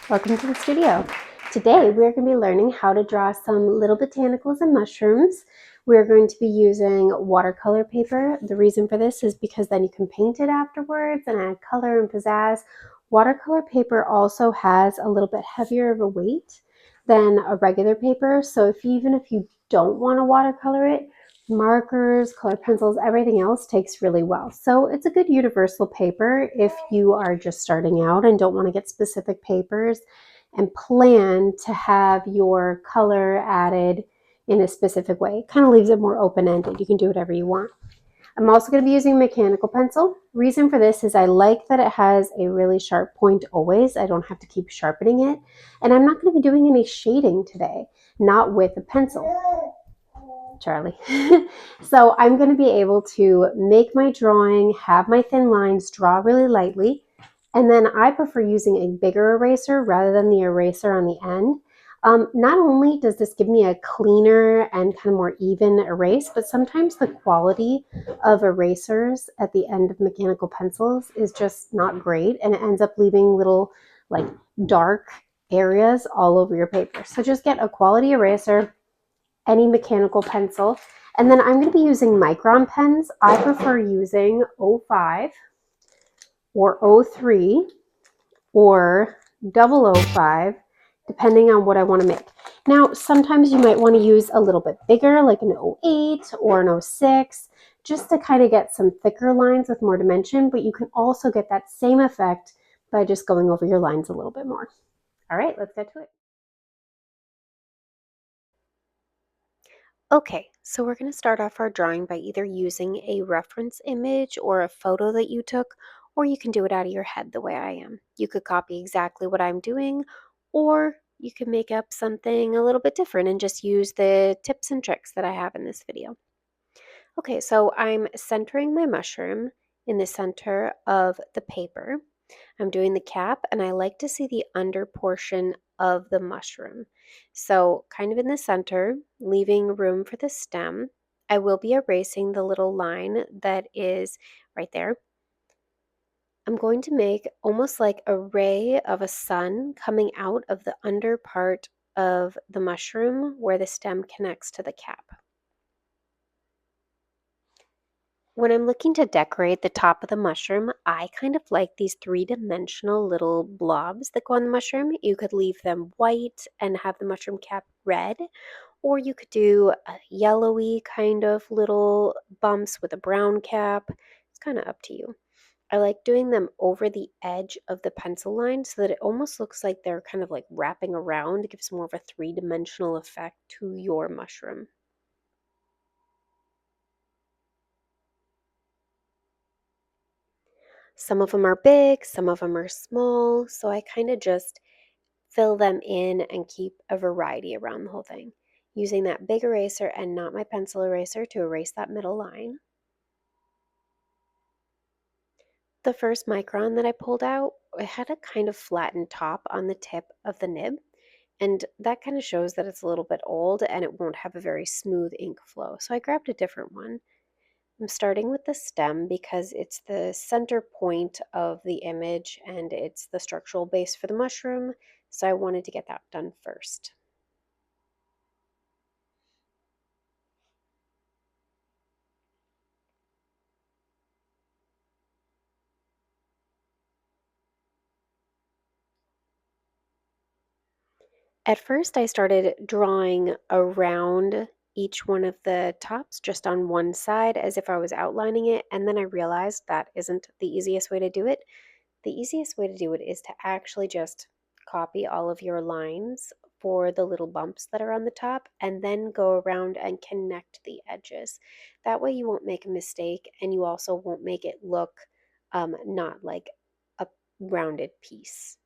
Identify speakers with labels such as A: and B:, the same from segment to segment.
A: Welcome to the studio. Today we're going to be learning how to draw some little botanicals and mushrooms. We're going to be using watercolor paper. The reason for this is because then you can paint it afterwards and add color and pizzazz. Watercolor paper also has a little bit heavier of a weight than a regular paper, so even if you don't want to watercolor it, markers, colored pencils, everything else takes really well. So it's a good universal paper if you are just starting out and don't want to get specific papers and plan to have your color added in a specific way. It kind of leaves it more open-ended. You can do whatever you want. I'm also going to be using a mechanical pencil. Reason for this is I like that it has a really sharp point always. I don't have to keep sharpening it. And I'm not going to be doing any shading today, not with a pencil. Charlie. So I'm going to be able to make my drawing, have my thin lines, draw really lightly, and then I prefer using a bigger eraser rather than the eraser on the end. Not only does this give me a cleaner and kind of more even erase, but sometimes the quality of erasers at the end of mechanical pencils is just not great, and it ends up leaving little like dark areas all over your paper. So just get a quality eraser, any mechanical pencil. And then I'm going to be using Micron pens. I prefer using 05 or 03 or 005, depending on what I want to make. Now, sometimes you might want to use a little bit bigger, like an 08 or an 06, just to kind of get some thicker lines with more dimension, but you can also get that same effect by just going over your lines a little bit more. All right, let's get to it. Okay, so we're going to start off our drawing by either using a reference image or a photo that you took, or you can do it out of your head the way I am. You could copy exactly what I'm doing, or you can make up something a little bit different and just use the tips and tricks that I have in this video. Okay, so I'm centering my mushroom in the center of the paper. I'm doing the cap, and I like to see the under portion of the mushroom. So kind of in the center, leaving room for the stem. I will be erasing the little line that is right there. I'm going to make almost like a ray of a sun coming out of the under part of the mushroom where the stem connects to the cap. When I'm looking to decorate the top of the mushroom, I kind of like these three-dimensional little blobs that go on the mushroom. You could leave them white and have the mushroom cap red, or you could do a yellowy kind of little bumps with a brown cap. It's kind of up to you. I like doing them over the edge of the pencil line so that it almost looks like they're kind of like wrapping around. It gives more of a three-dimensional effect to your mushroom. Some of them are big, some of them are small, so I kind of just fill them in and keep a variety around the whole thing. Using that big eraser and not my pencil eraser to erase that middle line. The first Micron that I pulled out, it had a kind of flattened top on the tip of the nib, and that kind of shows that it's a little bit old and it won't have a very smooth ink flow. So I grabbed a different one. I'm starting with the stem because it's the center point of the image and it's the structural base for the mushroom, so I wanted to get that done first. At first, I started drawing around each one of the tops just on one side as if I was outlining it, and then I realized that isn't the easiest way to do it. The easiest way to do it is to actually just copy all of your lines for the little bumps that are on the top and then go around and connect the edges. That way you won't make a mistake and you also won't make it look not like a rounded piece.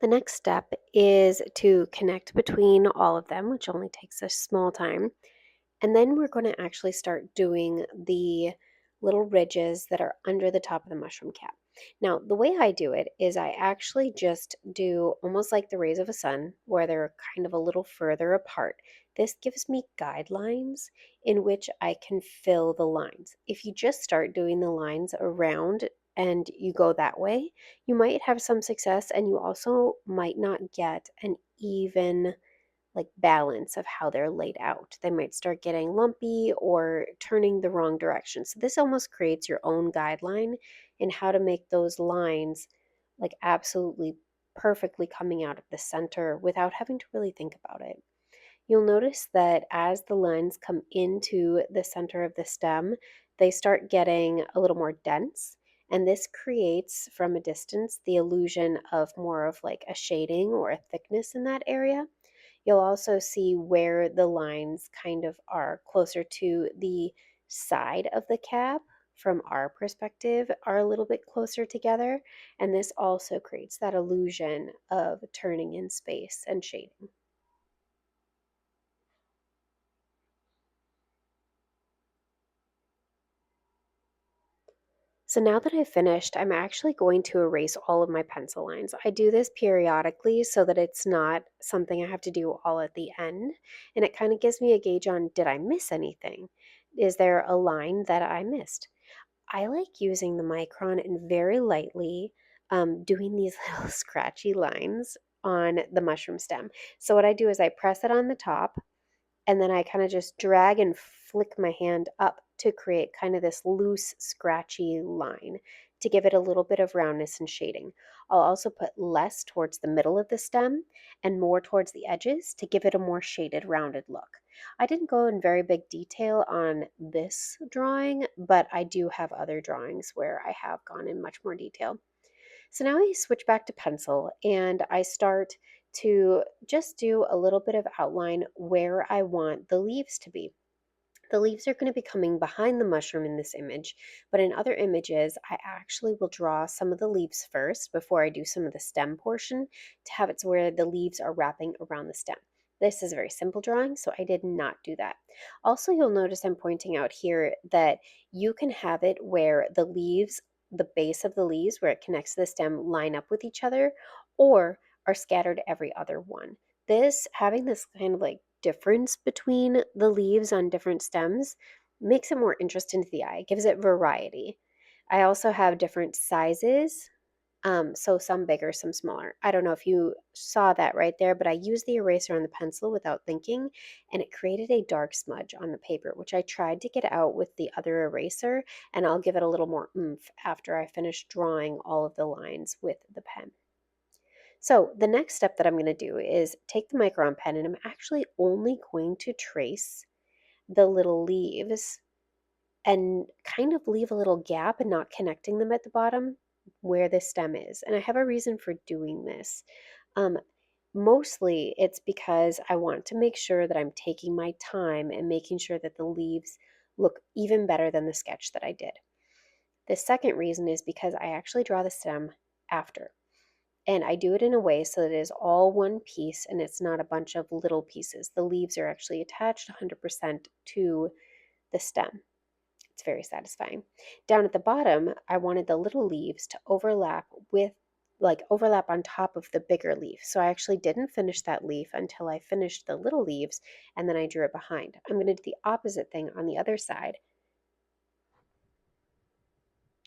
A: The next step is to connect between all of them, which only takes a small time. And then we're going to actually start doing the little ridges that are under the top of the mushroom cap. Now, the way I do it is I actually just do almost like the rays of a sun, where they're kind of a little further apart. This gives me guidelines in which I can fill the lines. If you just start doing the lines around and you go that way, you might have some success and you also might not get an even like balance of how they're laid out. They might start getting lumpy or turning the wrong direction. So this almost creates your own guideline in how to make those lines like absolutely perfectly coming out of the center without having to really think about it. You'll notice that as the lines come into the center of the stem, they start getting a little more dense. And this creates from a distance the illusion of more of like a shading or a thickness in that area. You'll also see where the lines kind of are closer to the side of the cap from our perspective are a little bit closer together. And this also creates that illusion of turning in space and shading. So now that I've finished, I'm actually going to erase all of my pencil lines. I do this periodically so that it's not something I have to do all at the end. And it kind of gives me a gauge on, did I miss anything? Is there a line that I missed? I like using the Micron and very lightly doing these little scratchy lines on the mushroom stem. So what I do is I press it on the top and then I kind of just drag and flick my hand up to create kind of this loose, scratchy line to give it a little bit of roundness and shading. I'll also put less towards the middle of the stem and more towards the edges to give it a more shaded, rounded look. I didn't go in very big detail on this drawing, but I do have other drawings where I have gone in much more detail. So now I switch back to pencil and I start to just do a little bit of outline where I want the leaves to be. The leaves are going to be coming behind the mushroom in this image, but in other images, I actually will draw some of the leaves first before I do some of the stem portion to have it where the leaves are wrapping around the stem. This is a very simple drawing, so I did not do that. Also, you'll notice I'm pointing out here that you can have it where the leaves, the base of the leaves where it connects to the stem line up with each other or are scattered every other one. Having this kind of like difference between the leaves on different stems makes it more interesting to the eye. It gives it variety. I also have different sizes, so some bigger, some smaller. I don't know if you saw that right there, but I used the eraser on the pencil without thinking, and it created a dark smudge on the paper, which I tried to get out with the other eraser, and I'll give it a little more oomph after I finish drawing all of the lines with the pen. So the next step that I'm going to do is take the Micron pen and I'm actually only going to trace the little leaves and kind of leave a little gap and not connecting them at the bottom where the stem is. And I have a reason for doing this. Um, Mostly it's because I want to make sure that I'm taking my time and making sure that the leaves look even better than the sketch that I did. The second reason is because I actually draw the stem after. And I do it in a way so that it is all one piece and it's not a bunch of little pieces. The leaves are actually attached 100% to the stem. It's very satisfying. Down at the bottom, I wanted the little leaves to overlap on top of the bigger leaf. So I actually didn't finish that leaf until I finished the little leaves and then I drew it behind. I'm going to do the opposite thing on the other side.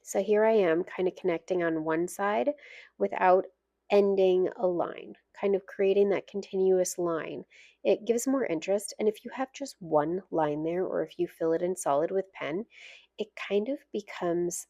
A: So here I am kind of connecting on one side without ending a line, kind of creating that continuous line. It gives more interest. And if you have just one line there, or if you fill it in solid with pen, it kind of becomes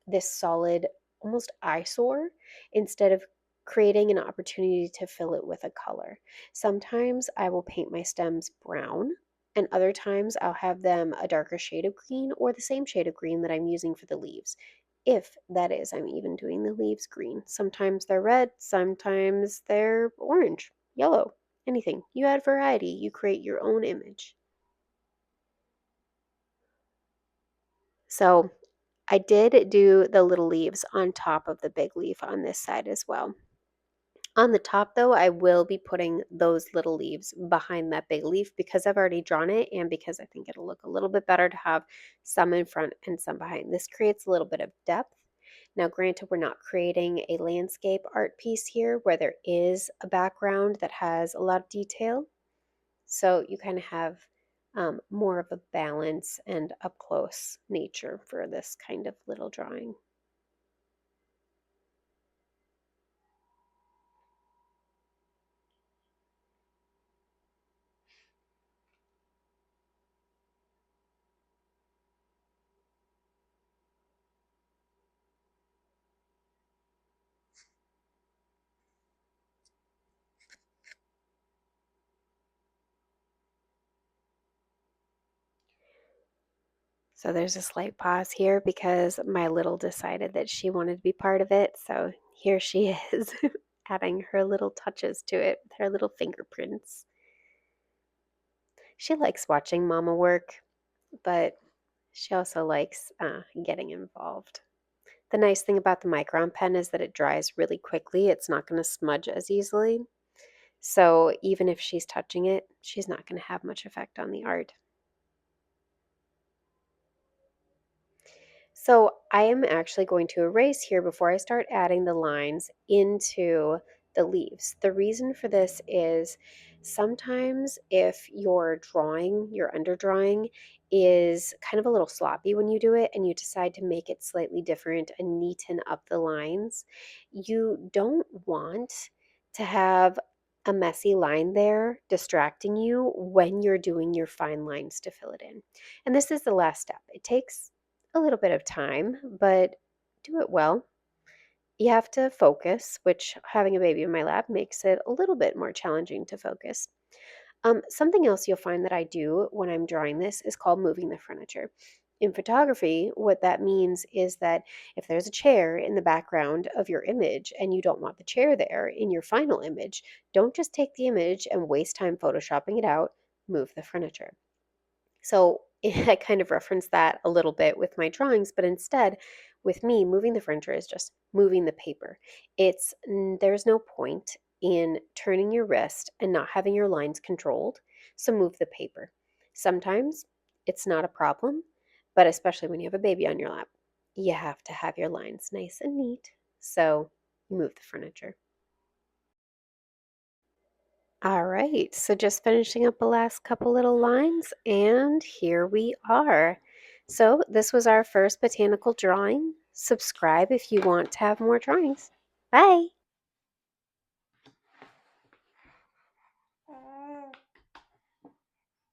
A: this solid, almost eyesore instead of creating an opportunity to fill it with a color. Sometimes I will paint my stems brown and other times I'll have them a darker shade of green or the same shade of green that I'm using for the leaves. If that is, I'm even doing the leaves green. Sometimes they're red, sometimes they're orange, yellow, anything. You add variety, you create your own image. So I did do the little leaves on top of the big leaf on this side as well. On the top though, I will be putting those little leaves behind that big leaf because I've already drawn it and because I think it'll look a little bit better to have some in front and some behind. This creates a little bit of depth. Now, granted, we're not creating a landscape art piece here where there is a background that has a lot of detail. So you kind of have more of a balance and up close nature for this kind of little drawing. So there's a slight pause here because my little decided that she wanted to be part of it. So here she is adding her little touches to it with her little fingerprints. She likes watching Mama work, but she also likes getting involved. The nice thing about the Micron pen is that it dries really quickly. It's not going to smudge as easily. So even if she's touching it, she's not going to have much effect on the art. So I am actually going to erase here before I start adding the lines into the leaves. The reason for this is sometimes if your drawing, your underdrawing, is kind of a little sloppy when you do it and you decide to make it slightly different and neaten up the lines, you don't want to have a messy line there distracting you when you're doing your fine lines to fill it in. And this is the last step. It takes a little bit of time, but do it well. You have to focus, which having a baby in my lap makes it a little bit more challenging to focus. Something else you'll find that I do when I'm drawing this is called moving the furniture. In photography, what that means is that if there's a chair in the background of your image and you don't want the chair there in your final image, don't just take the image and waste time photoshopping it out, move the furniture. So I kind of reference that a little bit with my drawings, but instead, with me, moving the furniture is just moving the paper. There's no point in turning your wrist and not having your lines controlled. So move the paper. Sometimes it's not a problem, but especially when you have a baby on your lap, you have to have your lines nice and neat. So you move the furniture. All right, so just finishing up the last couple little lines, and here we are. So this was our first botanical drawing. Subscribe if you want to have more drawings. Bye!